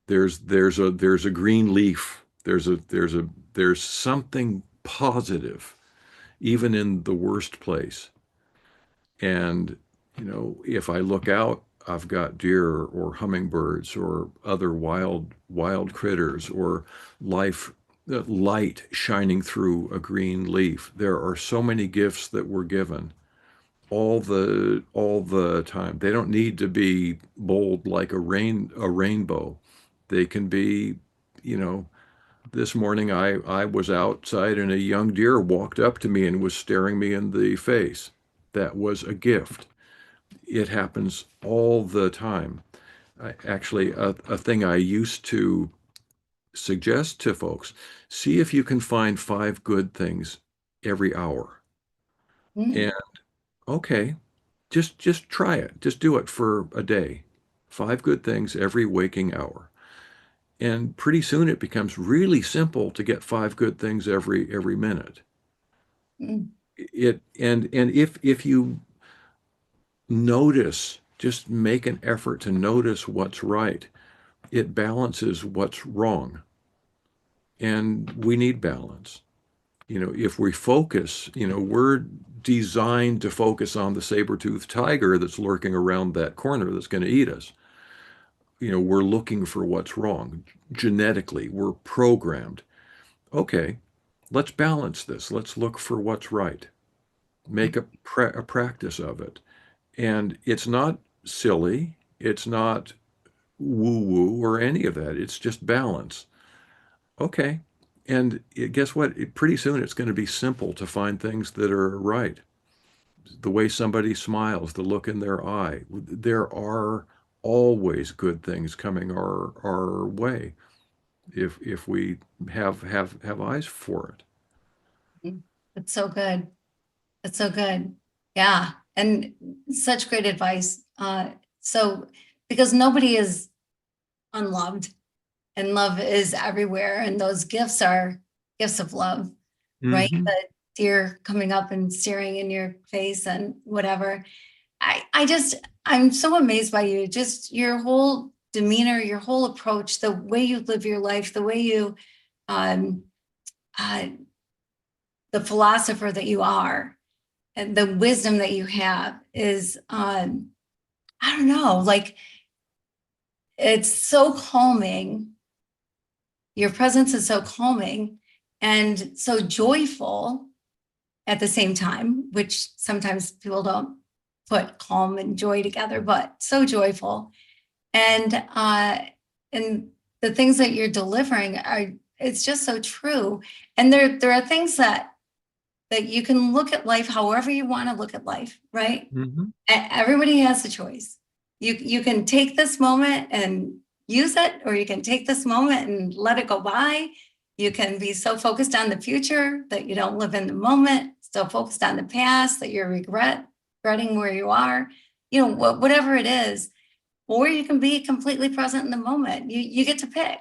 There's a green leaf. There's something positive even in the worst place. And, if I look out, I've got deer or hummingbirds or other wild critters or light shining through a green leaf. There are so many gifts that we're given all the time. They don't need to be bold like a rainbow. They can be, you know, this morning I was outside and a young deer walked up to me and was staring me in the face. That was a gift. It happens all the time. Actually, a thing I used to suggest to folks, see if you can find 5 good things every hour. Mm, And okay, just try it. Just do it for a day. 5 good things every waking hour. And pretty soon it becomes really simple to get 5 good things every minute. mm, And if you notice, just make an effort to notice what's right, it balances what's wrong. And we need balance. If we focus, we're designed to focus on the saber-toothed tiger that's lurking around that corner that's going to eat us. We're looking for what's wrong. Genetically, we're programmed. Okay, let's balance this. Let's look for what's right. Make a practice of it. And it's not silly. It's not woo-woo or any of that. It's just balance. Okay. And guess what? Pretty soon it's going to be simple to find things that are right. The way somebody smiles, the look in their eye. There are always good things coming our way if we have eyes for it. Mhm. That's so good. That's so good. Yeah. And such great advice. So because nobody is unloved and love is everywhere, and those gifts are gifts of love, right? Hmm. The deer coming up and staring in your face and whatever. I'm so amazed by you, just your whole demeanor, your whole approach, the way you live your life, the way you, um, uh, the philosopher that you are, and the wisdom that you have is, I don't know, like it's so calming. Your presence is so calming and so joyful at the same time, which sometimes people don't put calm and joy together, but so joyful. And the things that you're delivering are, it's just so true. And there are things that you can look at life however you want to look at life, right? Hmm. Everybody has a choice. You can take this moment and use it, or you can take this moment and let it go by. You can be so focused on the future that you don't live in the moment, so focused on the past that you're regretting where you are, whatever it is. Or you can be completely present in the moment. You get to pick.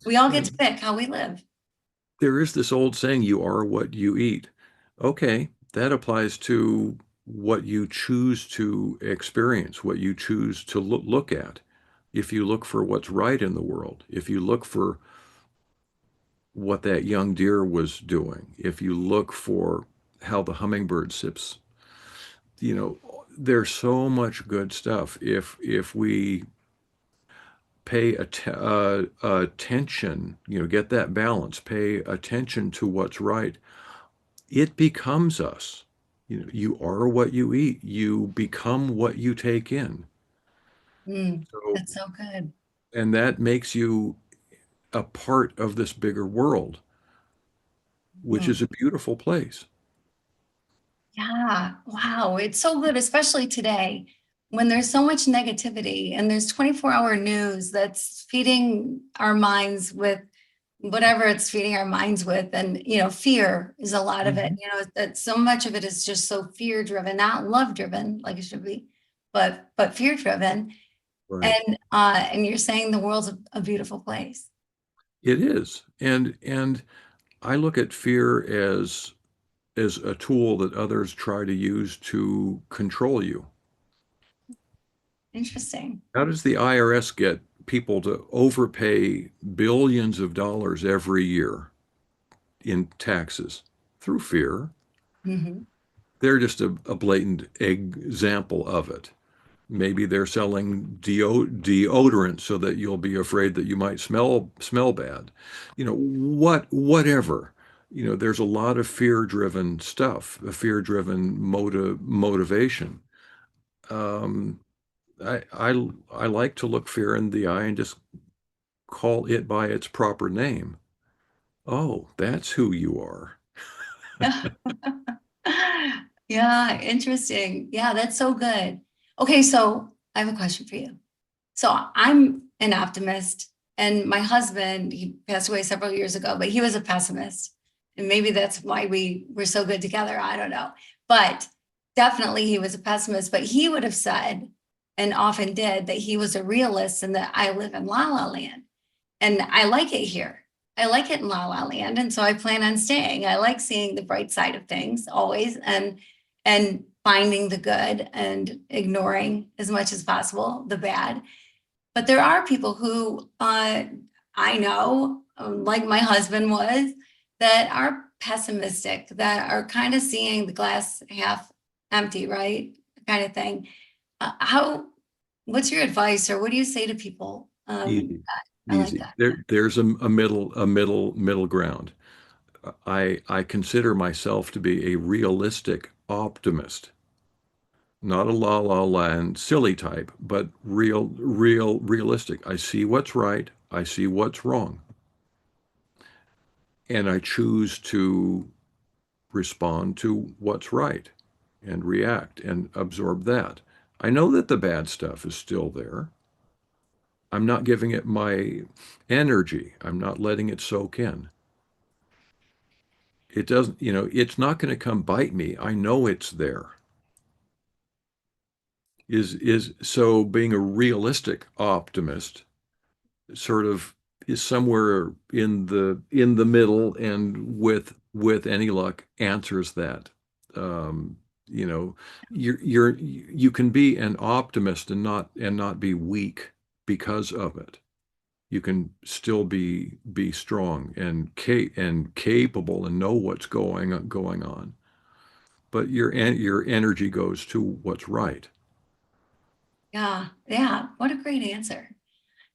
We all get to pick how we live. There is this old saying, you are what you eat. Okay, that applies to what you choose to experience, what you choose to look at. If you look for what's right in the world, if you look for what that young deer was doing, if you look for how the hummingbird sips, there's so much good stuff. If we pay attention, get that balance, pay attention to what's right, it becomes us. You are what you eat. You become what you take in. So, That's so good. and that makes you a part of this bigger world, which Mm. is a beautiful place. Yeah. Wow. It's so good, especially today when there's so much negativity and there's 24-hour news that's feeding our minds with whatever it's feeding our minds with. And, fear is a lot of it, Mhm. that so much of it is just so fear driven, not love driven like it should be, but fear driven. Right. And you're saying the world's a beautiful place. It is. And I look at fear as a tool that others try to use to control you. Interesting. How does the IRS get people to overpay billions of dollars every year in taxes? Through fear. Hmm. They're just a blatant example of it. Maybe they're selling deodorant so that you'll be afraid that you might smell bad. Whatever. There's a lot of fear-driven stuff, a fear-driven motivation. Um, I like to look fear in the eye and just call it by its proper name. Oh, that's who you are. Yeah, interesting. Yeah, that's so good. Okay, so I have a question for you. So I'm an optimist, and my husband, he passed away several years ago, but he was a pessimist. And maybe that's why we were so good together. I don't know. But definitely he was a pessimist, but he would have said, and often did, that he was a realist and that I live in La La Land. And I like it here. I like it in La La Land, and so I plan on staying. I like seeing the bright side of things always, and finding the good and ignoring as much as possible the bad. But there are people who I know, like my husband was, that are pessimistic, that are kind of seeing the glass half empty, right? Kind of thing. What's your advice, or what do you say to people? Easy, I like easy. that. There's a middle ground. I consider myself to be a realistic optimist, not a la la land silly type, but realistic. I see what's right, I see what's wrong, and I choose to respond to what's right and react and absorb that. I know that the bad stuff is still there. I'm not giving it my energy. I'm not letting it soak in. It doesn't, it's not going to come bite me. I know it's there. Is so being a realistic optimist sort of is somewhere in the middle, and with any luck answers that. Um, you can be an optimist and not be weak because of it. You can still be strong and capable and know what's going on, but your energy goes to what's right. Yeah, yeah. What a great answer.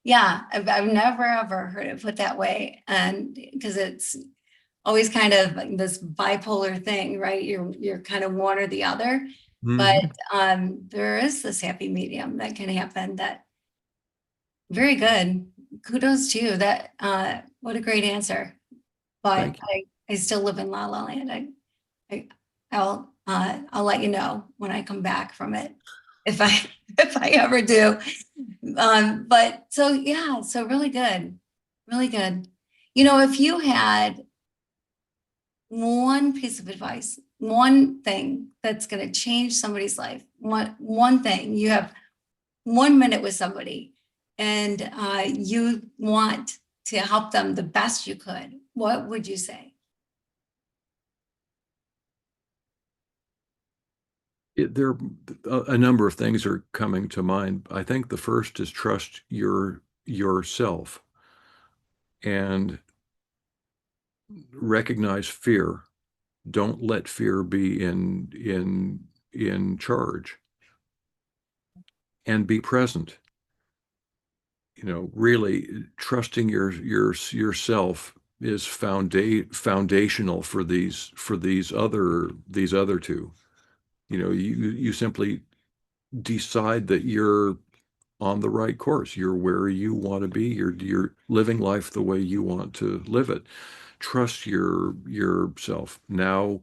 Yeah, I've never ever heard it put that way, and because it's always kind of like this bipolar thing, right? You're kind of one or the other, but Hmm. there is this happy medium that can happen. That very good. Kudos to you. That what a great answer. But Thank you. I still live in La La Land. I I'll let you know when I come back from it if I if I ever do. But so yeah, so really good, really good. If you had one piece of advice, one thing that's going to change somebody's life, one thing, you have 1 minute with somebody, and you want to help them the best you could, what would you say? There a number of things are coming to mind. I think the first is trust yourself and recognize fear. Don't let fear be in charge, and be present. Really trusting yourself is foundational for these other two. You simply decide that you're on the right course. You're where you want to be. You're living life the way you want to live it. Trust yourself. Now,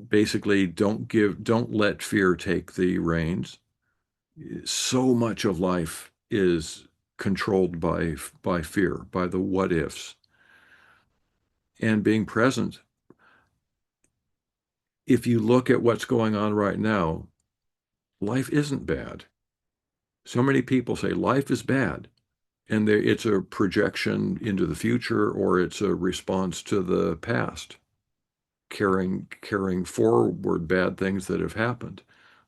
basically, don't let fear take the reins. So much of life is controlled by fear, by the what ifs, and being present. If you look at what's going on right now, life isn't bad. So many people say life is bad, and it's a projection into the future, or it's a response to the past, carrying forward bad things that have happened.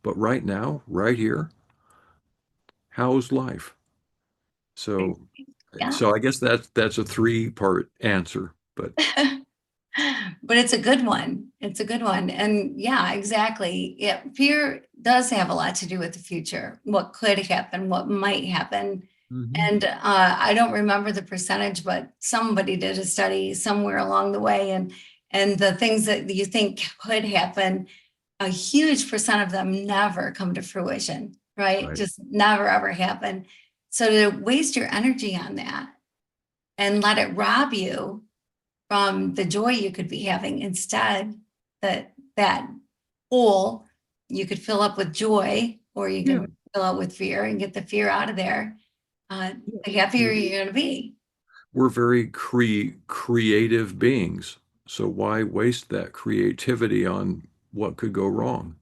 But right now, right here, how's life? So, Yeah. so I guess that's a three-part answer, but But it's a good one. It's a good one. And yeah, exactly. Yeah, fear does have a lot to do with the future, what could happen, what might happen. Mhm. And I don't remember the percentage, but somebody did a study somewhere along the way, and the things that you think could happen, a huge percent of them never come to fruition, right? Right. Just never ever happen. So to waste your energy on that and let it rob you from the joy you could be having, instead, that hole you could fill up with joy, or you Yeah. can fill out with fear and get the fear out of there. Yeah. The happier We're, you're going to be. we're very creative beings. So why waste that creativity on what could go wrong?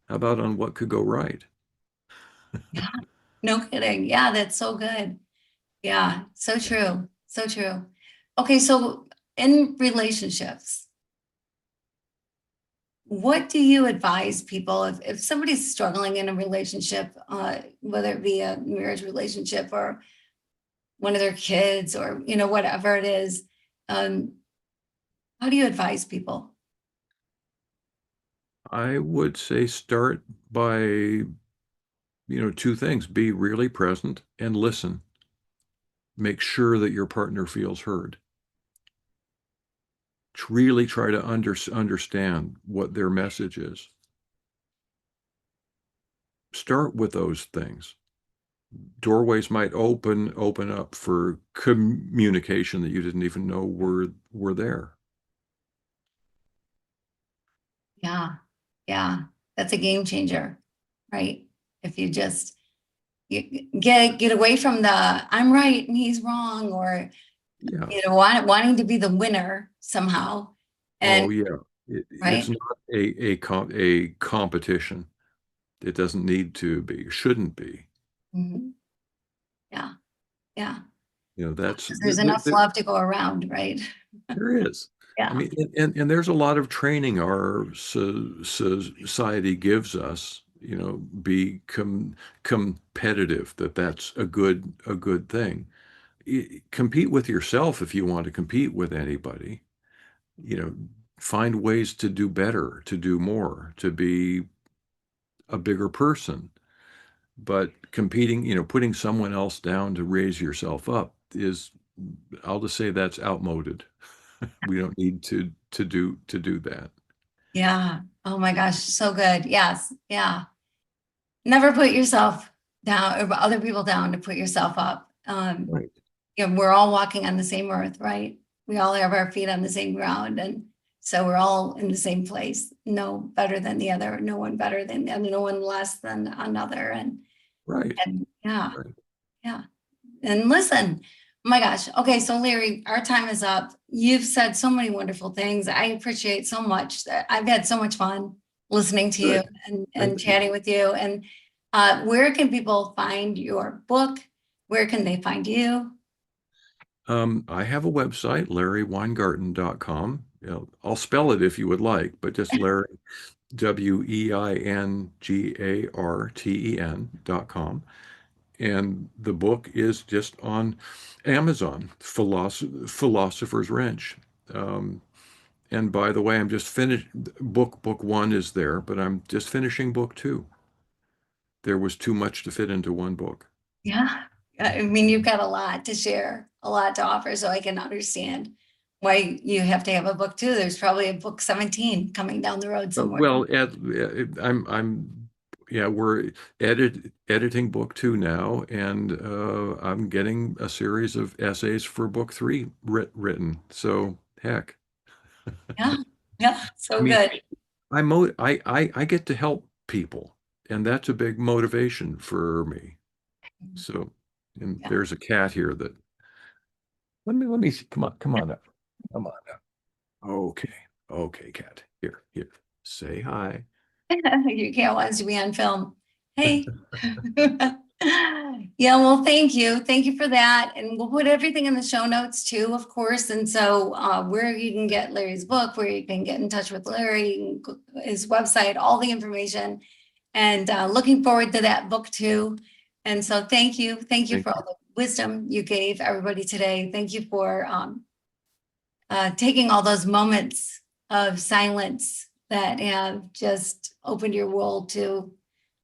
How about on what could go right? Yeah, no kidding. Yeah, that's so good. Yeah, so true. So true. Okay, so in relationships, what do you advise people if somebody's struggling in a relationship, whether it be a marriage relationship or one of their kids, or whatever it is, um, how do you advise people? I would say start by, two things. Be really present and listen. Make sure that your partner feels heard. really try to understand what their message is. Start with those things. Doorways might open up for communication that you didn't even know were there. Yeah. Yeah. That's a game changer, right? If you just get away from the I'm right and he's wrong, or Yeah. wanting to be the winner somehow. And Oh yeah. It's right. not a competition. It doesn't need to be, shouldn't be. Mhm. Yeah. Yeah. That's There's enough love to go around, right? there is. I Yeah. mean, and there's a lot of training our society gives us, be competitive, that's a good thing. Compete with yourself if you want to compete with anybody. Find ways to do better, to do more, to be a bigger person. But competing, putting someone else down to raise yourself up I'll just say that's outmoded. We don't need to do that. Yeah. Oh my gosh. So good. Yes. Yeah. Never put yourself down or other people down to put yourself up. Right. We're all walking on the same earth, right? We all have our feet on the same ground. And so we're all in the same place. No better than the other, no one better than the other, no one less than another. Right. And yeah, Right. yeah. And listen, oh my gosh. Okay, so Larry, our time is up. You've said so many wonderful things. I appreciate so much. I've had so much fun listening to you Good. and Thank you. chatting with you. And where can people find your book? Where can they find you? I have a website, larryweingarten.com. I'll spell it if you would like, but just Larry, WEINGARTEN.com. And the book is just on Amazon, Philosopher's Wrench. And by the way, I'm just finished. Book one is there, but I'm just finishing book two. There was too much to fit into one book. Yeah. I mean, you've got a lot to share, a lot to offer, so I can understand why you have to have a book too. There's probably a book 17 coming down the road somewhere. Well, yeah, we're editing book two now, and I'm getting a series of essays for book three written. So heck, Yeah. Yeah. I So mean, good. I get to help people, and that's a big motivation for me. So, and Yeah. there's a cat here that let me see. Come on up. Come on up. Okay. Okay, cat. Here. Say hi. You can't want us to be on film. Hey. Yeah, well, thank you. Thank you for that. And we'll put everything in the show notes too, of course. And so where you can get Larry's book, where you can get in touch with Larry, his website, all the information. And looking forward to that book too. And so thank you. Thank you Thank for all the wisdom you gave everybody today. Thank you for taking all those moments of silence that have just opened your world to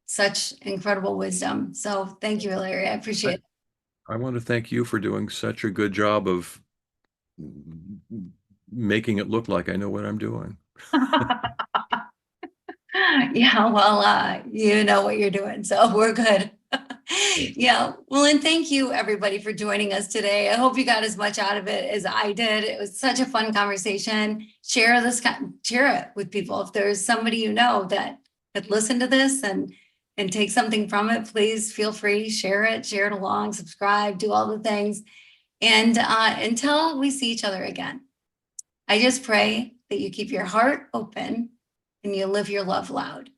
such incredible wisdom. So thank you, Larry. I appreciate it. I want to thank you for doing such a good job of making it look like I know what I'm doing. Yeah, well, you know what you're doing, so we're good. Yeah, well, and thank you everybody for joining us today. I hope you got as much out of it as I did. It was such a fun conversation. Share it with people. If there's somebody you know that could listen to this and take something from it, please feel free, share it along, subscribe, do all the things. And until we see each other again, I just pray that you keep your heart open and you live your love loud.